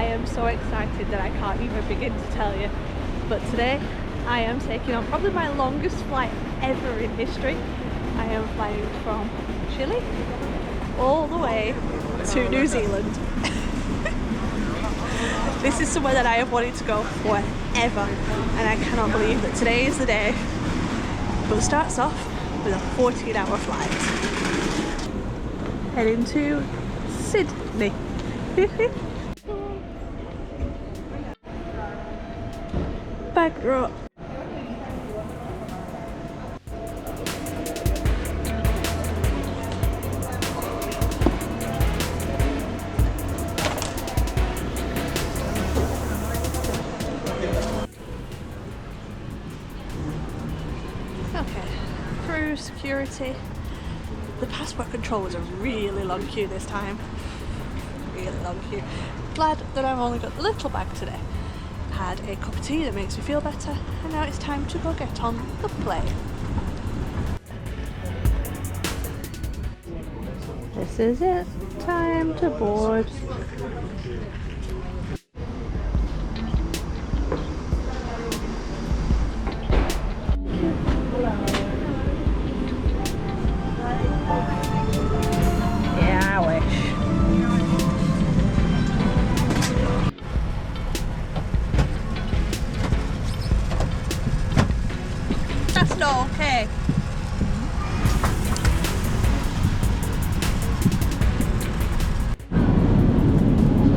am so excited that I can't even begin to tell you. But today I am taking on probably my longest flight ever in history. I am flying from Chile all the way to New Zealand. This is somewhere that I have wanted to go forever, and I cannot believe that today is the day. But it starts off with a 14-hour flight. Heading to Sydney. Back row. Okay, through security. The passport control was a really long queue this time. Really long queue. Glad that I've only got the little bag today. Had a cup of tea that makes me feel better, and now it's time to go get on the plane. This is it. Time to board. Okay.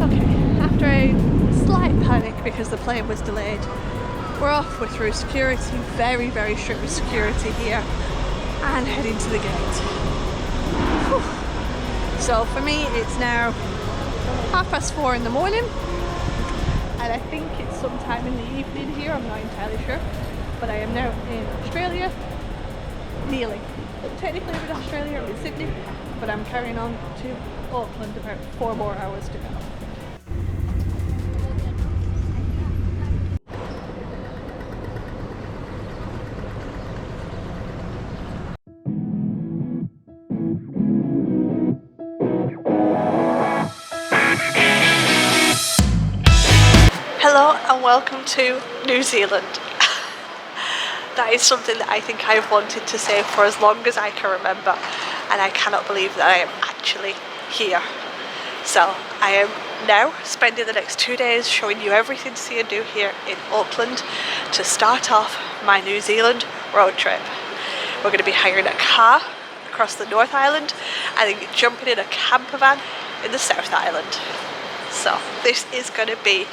Okay, after a slight panic because the plane was delayed, we're off. We're through security, very, very strict security here, and heading to the gate. Whew. So for me, it's now 4:30 in the morning, and I think it's sometime in the evening here. I'm not entirely sure. But I am now in Australia, nearly. Technically I'm in Australia, I'm in Sydney, but I'm carrying on to Auckland, about 4 more hours to go. Hello and welcome to New Zealand. That is something that I think I've wanted to say for as long as I can remember, and I cannot believe that I am actually here. So I am now spending the next 2 days showing you everything to see and do here in Auckland to start off my New Zealand road trip. We're going to be hiring a car across the North Island and then jumping in a camper van in the South Island. So this is going to be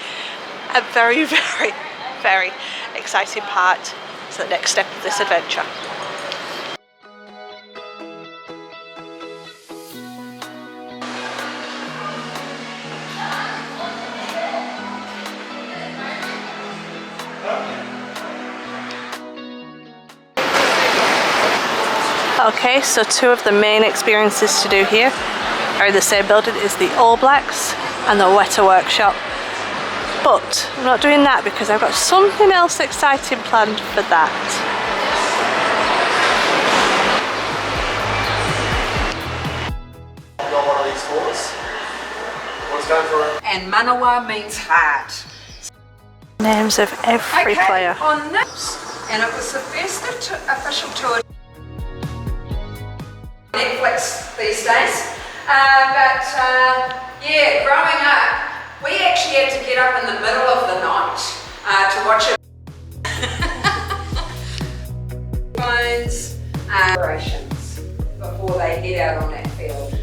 a very, very, very exciting part. It's the next step of this adventure. Okay, so 2 of the main experiences to do here are in the same building as the All Blacks and the Weta Workshop. But I'm not doing that because I've got something else exciting planned for that. I've got one of these tours. What's going for it? And Manawa means heart. Names of every player. On this, and it was the first official tour. Netflix these days. Yeah, growing up, we actually had to get up in the middle of the night to watch it. Phones, operations before they head out on that field.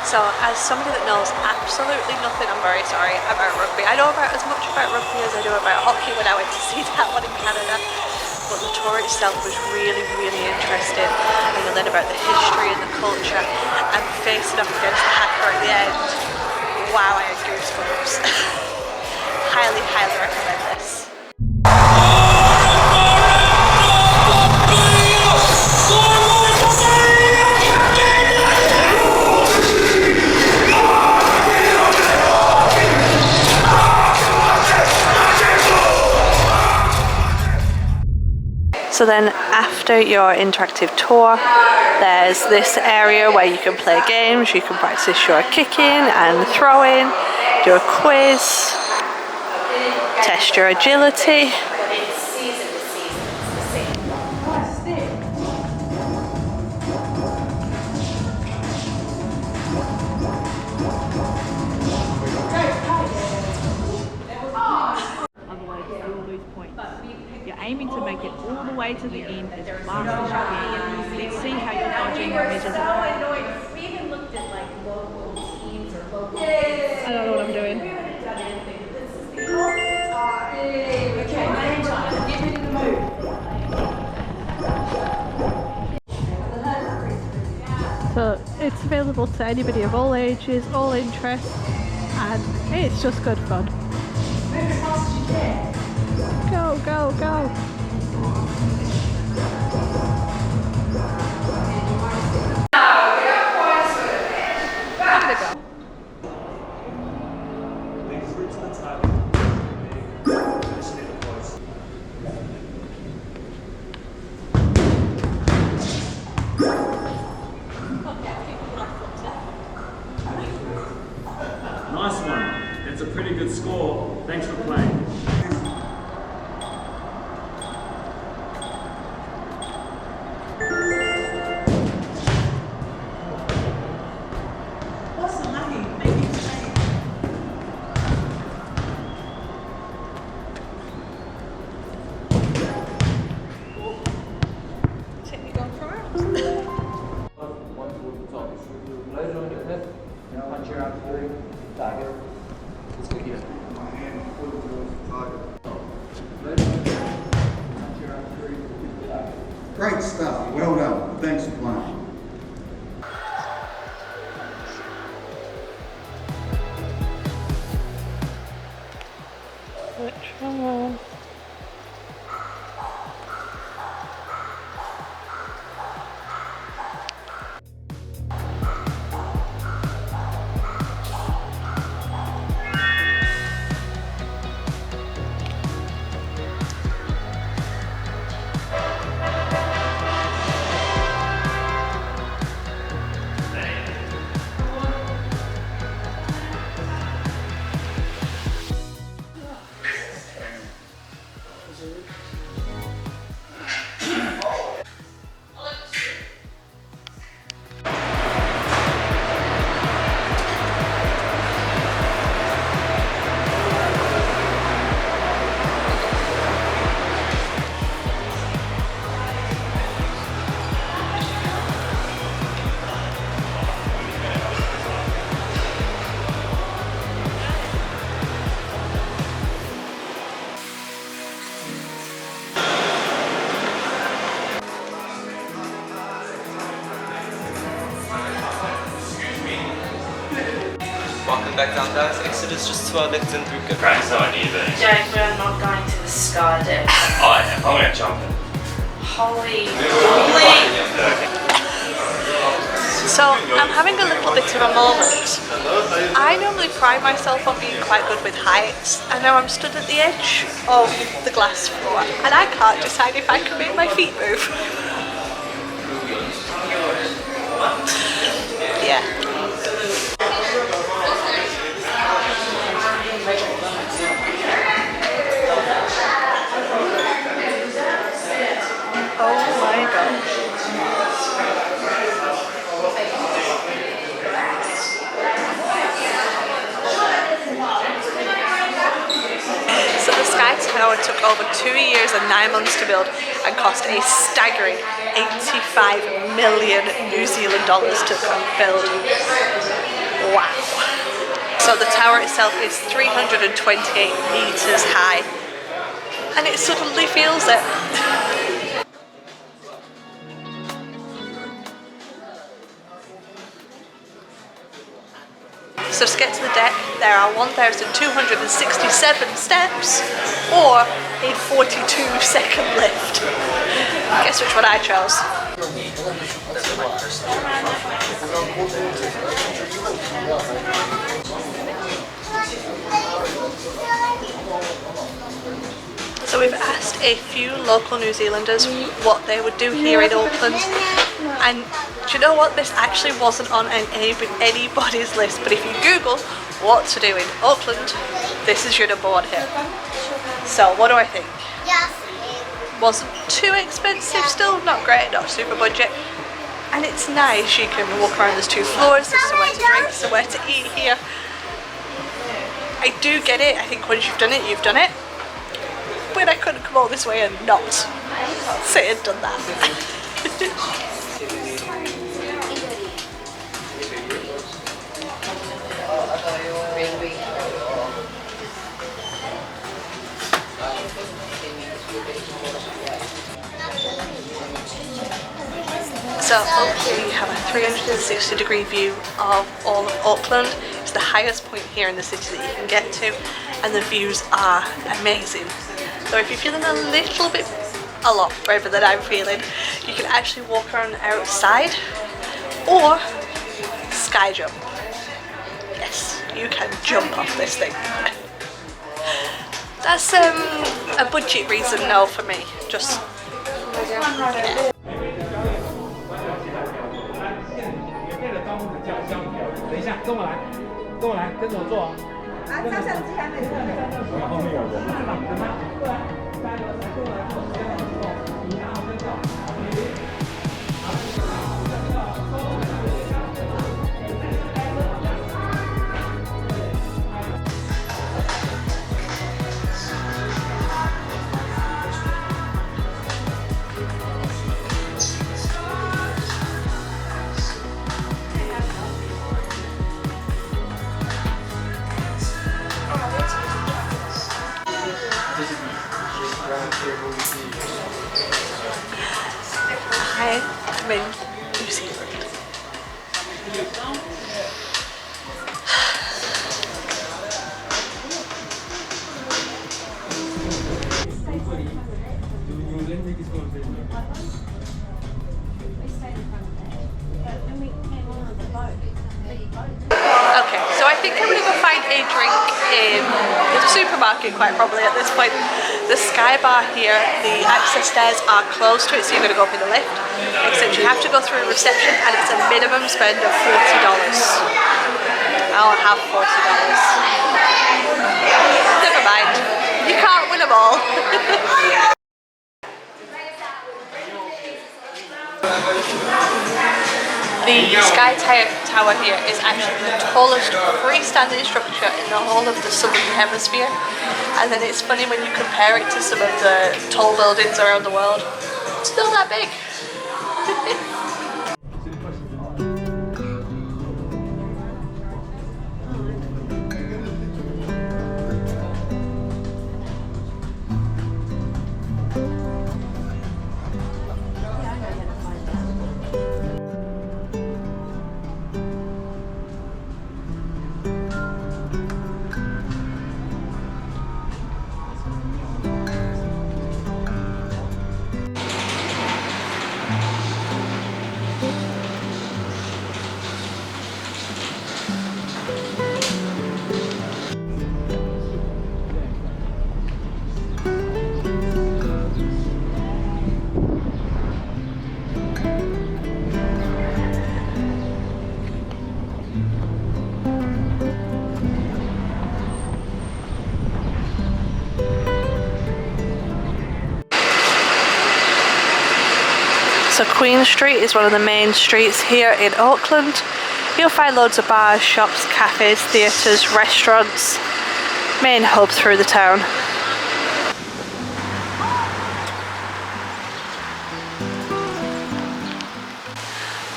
So as somebody that knows absolutely nothing, I'm very sorry, about rugby. I know about as much about rugby as I do about hockey when I went to see that one in Canada. But the tour itself was really, really interesting. And you learn about the history and the culture, and facing up against the hacker at the end. Wow, I had goosebumps. Highly, highly recommend this. So then after your interactive tour, there's this area where you can play games, you can practice your kicking and throwing, do a quiz, test your agility. Aiming to make it all the way to the end as fast as you can. Let's see how you're dodging the measures. We even looked at like local teams or local. I don't know what I'm doing. Okay, main time. Get ready to move. So it's available to anybody of all ages, all interests, and it's just good fun. Move as fast as you can. Go, go, go. Nice one. It's a pretty good score. Thanks for playing. Great stuff, well done. Thanks for playing. Which one? Welcome back down, guys. Exit is just to our left and through. Frank's not either. Jake, we're not going to the sky deck. I am. I'm going to jump in. Holy. So I'm having a little bit of a moment. I normally pride myself on being quite good with heights, and now I'm stood at the edge of the glass floor and I can't decide if I can make my feet move. Yeah. Oh my gosh. So the Sky Tower took over 2 years and 9 months to build and cost a staggering 85 million New Zealand dollars to build. Wow. So the tower itself is 328 meters high, and it suddenly feels it. So to get to the deck, there are 1,267 steps, or a 42-second lift. Guess which one I chose? So we've asked a few local New Zealanders what they would do here in Auckland, and do you know what? This actually wasn't on anybody's list, but if you Google what to do in Auckland, this is your number one hit. So what do I think? Wasn't too expensive, still not great, not super budget, and it's nice. You can walk around, there's 2 floors, there's somewhere to drink, somewhere to eat here. I do get it, I think once you've done it, you've done it. But I couldn't come all this way and not sit and done that. So up here you have a 360-degree view of all of Auckland. It's the highest point here in the city that you can get to, and the views are amazing. So if you're feeling a lot braver than I'm feeling, you can actually walk around outside or sky jump. Yes, you can jump off this thing. That's a budget reason no for me. Just yeah. I'm in New Zealand. Okay, so I think I'm going to go find a drink in the supermarket quite probably at this point. The Sky Bar here, the access stairs are closed to it, so you're going to go up in the lift, except you have to go through a reception and it's a minimum spend of $40. I'll have $40. Never mind, you can't win them all. The Sky Tower here is actually the tallest freestanding structure in the whole of the Southern Hemisphere, and then it's funny when you compare it to some of the tall buildings around the world, it's still that big. So Queen Street is one of the main streets here in Auckland. You'll find loads of bars, shops, cafes, theatres, restaurants, main hub through the town.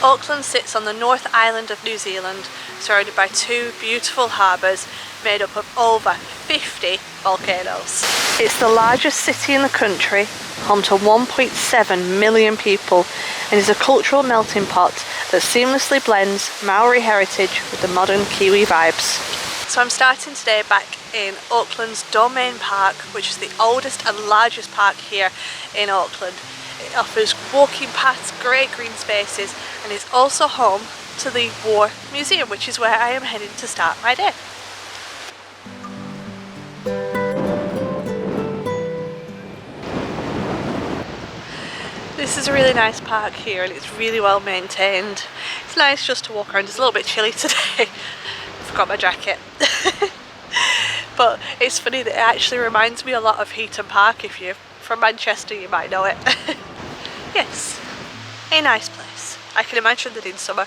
Auckland sits on the North Island of New Zealand, surrounded by two beautiful harbours made up of over 50 volcanoes. It's the largest city in the country, home to 1.7 million people, and is a cultural melting pot that seamlessly blends Maori heritage with the modern Kiwi vibes. So I'm starting today back in Auckland's Domain Park, which is the oldest and largest park here in Auckland. It offers walking paths, great green spaces, and is also home to the War Museum, which is where I am heading to start my day. This is a really nice park here and it's really well maintained. It's nice just to walk around. It's a little bit chilly today. I forgot my jacket. But it's funny that it actually reminds me a lot of Heaton Park. If you're from Manchester, you might know it. Yes, a nice place. I can imagine that in summer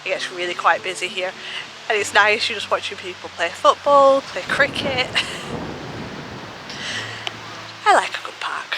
it gets really quite busy here, and it's nice, you're just watching people play football, play cricket. I like a good park.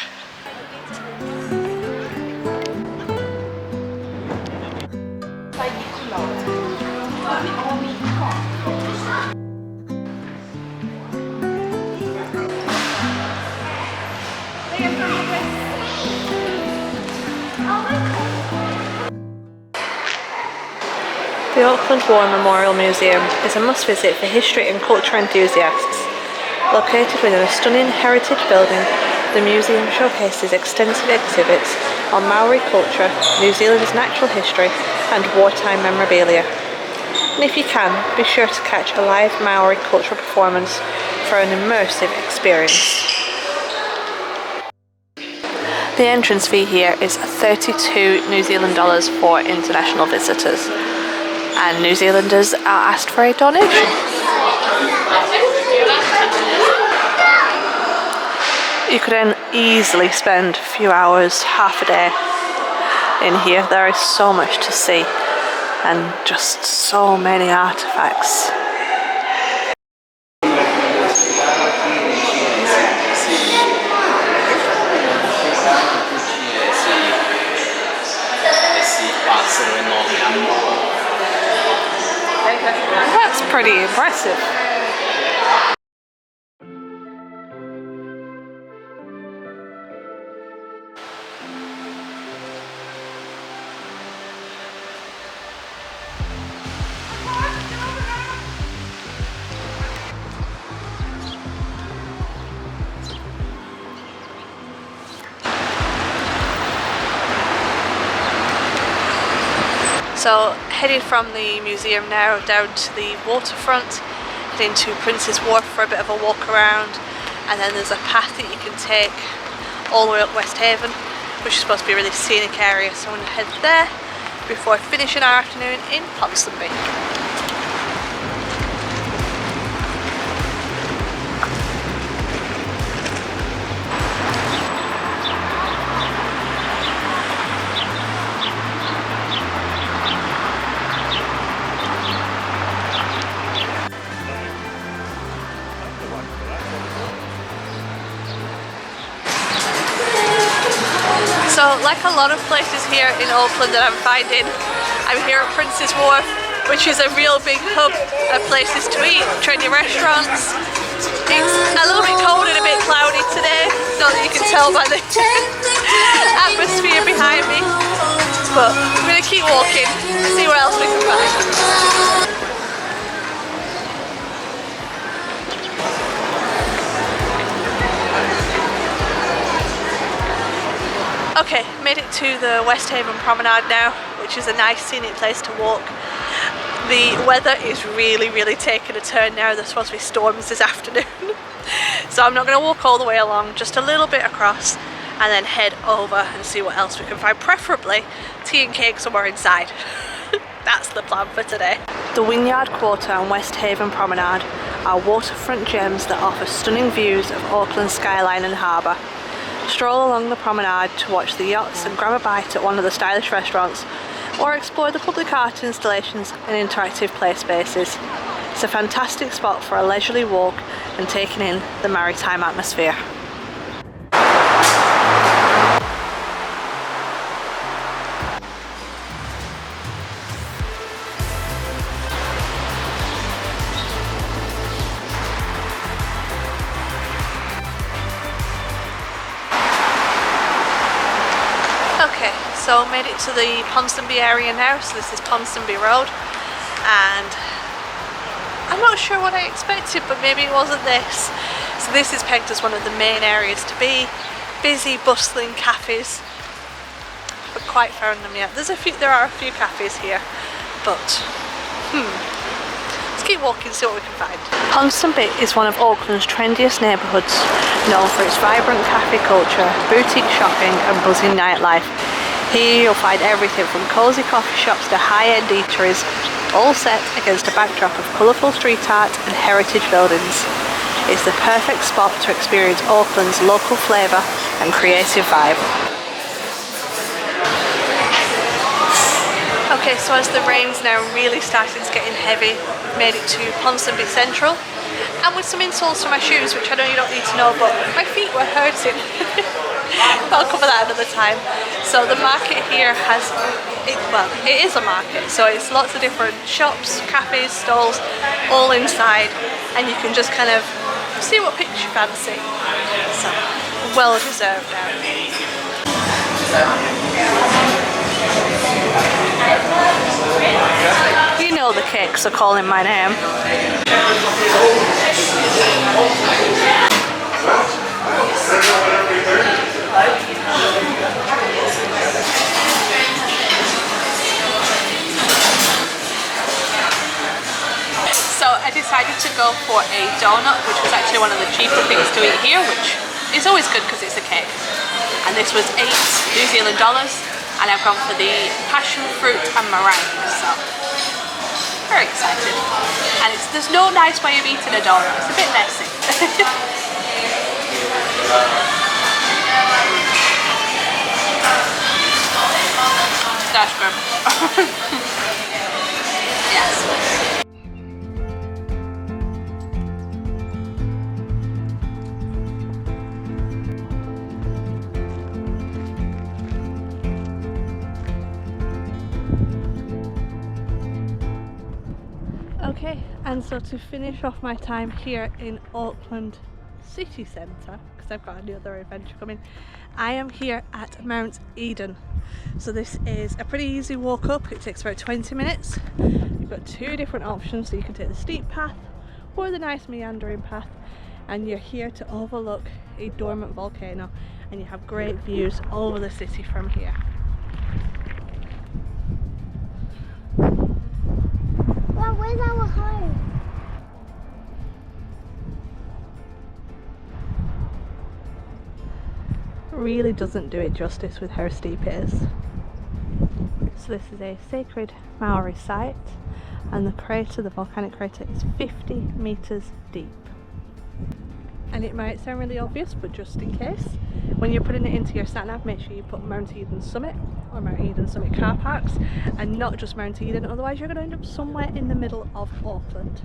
The Auckland War Memorial Museum is a must-visit for history and culture enthusiasts. Located within a stunning heritage building, the museum showcases extensive exhibits on Maori culture, New Zealand's natural history and wartime memorabilia. And if you can, be sure to catch a live Maori cultural performance for an immersive experience. The entrance fee here is $32 New Zealand dollars for international visitors. And New Zealanders are asked for a donation. You could then easily spend a few hours, half a day in here. There is so much to see and just so many artefacts. That's pretty impressive. So heading from the museum now down to the waterfront, heading to Prince's Wharf for a bit of a walk around, and then there's a path that you can take all the way up Westhaven, which is supposed to be a really scenic area, so I'm going to head there before finishing our afternoon in Ponsonby. So, like a lot of places here in Auckland that I'm finding, I'm here at Prince's Wharf, which is a real big hub of places to eat, trendy restaurants. It's a little bit cold and a bit cloudy today, not that you can tell by the atmosphere behind me, but I'm going to keep walking, see what else we can find. Okay, made it to the Westhaven Promenade now, which is a nice scenic place to walk. The weather is really taking a turn now. There's supposed to be storms this afternoon. So I'm not going to walk all the way along, just a little bit across and then head over and see what else we can find. Preferably tea and cake somewhere inside. That's the plan for today. The Wynyard Quarter and Westhaven Promenade are waterfront gems that offer stunning views of Auckland skyline and harbour. Stroll along the promenade to watch the yachts and grab a bite at one of the stylish restaurants, or explore the public art installations and interactive play spaces. It's a fantastic spot for a leisurely walk and taking in the maritime atmosphere. So made it to the Ponsonby area now, so this is Ponsonby Road, and I'm not sure what I expected, but maybe it wasn't this. So this is pegged as one of the main areas to be. Busy, bustling cafes, but quite found them yet. There are a few cafes here, but let's keep walking, see what we can find. Ponsonby is one of Auckland's trendiest neighbourhoods, known for its vibrant cafe culture, boutique shopping and buzzing nightlife. Here you'll find everything from cosy coffee shops to high-end eateries, all set against a backdrop of colourful street art and heritage buildings. It's the perfect spot to experience Auckland's local flavour and creative vibe. Okay, so as the rain's now really starting to get in heavy, we've made it to Ponsonby Central, and with some insoles for my shoes, which I know you don't need to know, but my feet were hurting. I'll cover that another time. So the market here it is a market, so it's lots of different shops, cafes, stalls, all inside, and you can just kind of see what picture you fancy. So, well deserved now. You know the cakes are calling my name. So I decided to go for a donut, which was actually one of the cheaper things to eat here, which is always good because it's a cake. And this was $8 New Zealand, and I've gone for the passion fruit and meringue, so very excited. And there's no nice way of eating a donut, it's a bit messy. That's good. Yes. Okay, and so to finish off my time here in Auckland city centre, because I've got another adventure coming, I am here at Mount Eden. So this is a pretty easy walk up, it takes about 20 minutes. You've got two different options, so you can take the steep path or the nice meandering path, and you're here to overlook a dormant volcano, and you have great views over the city from here. Well, where's our home? Really doesn't do it justice with how steep it is. So this is a sacred Maori site, and the crater, the volcanic crater, is 50 metres deep. And it might sound really obvious, but just in case, when you're putting it into your sat-nav, make sure you put Mount Eden Summit or Mount Eden Summit car parks, and not just Mount Eden, otherwise you're going to end up somewhere in the middle of Auckland.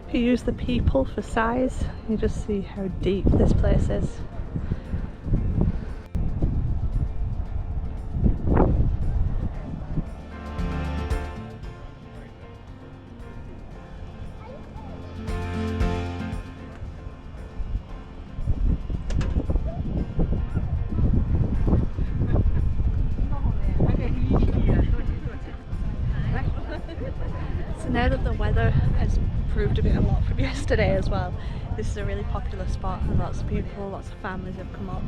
If you use the people for size, you just see how deep this place is. So now that the weather has improved a lot from yesterday as well, this is a really popular spot, and lots of people, lots of families have come up.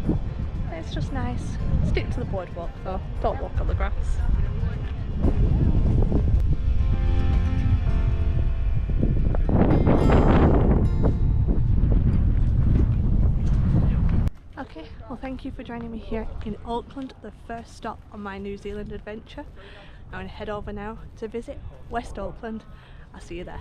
It's just nice. Stick to the boardwalk though, don't walk on the grass. Okay, well thank you for joining me here in Auckland, the first stop on my New Zealand adventure. I'm going to head over now to visit West Auckland. I'll see you there.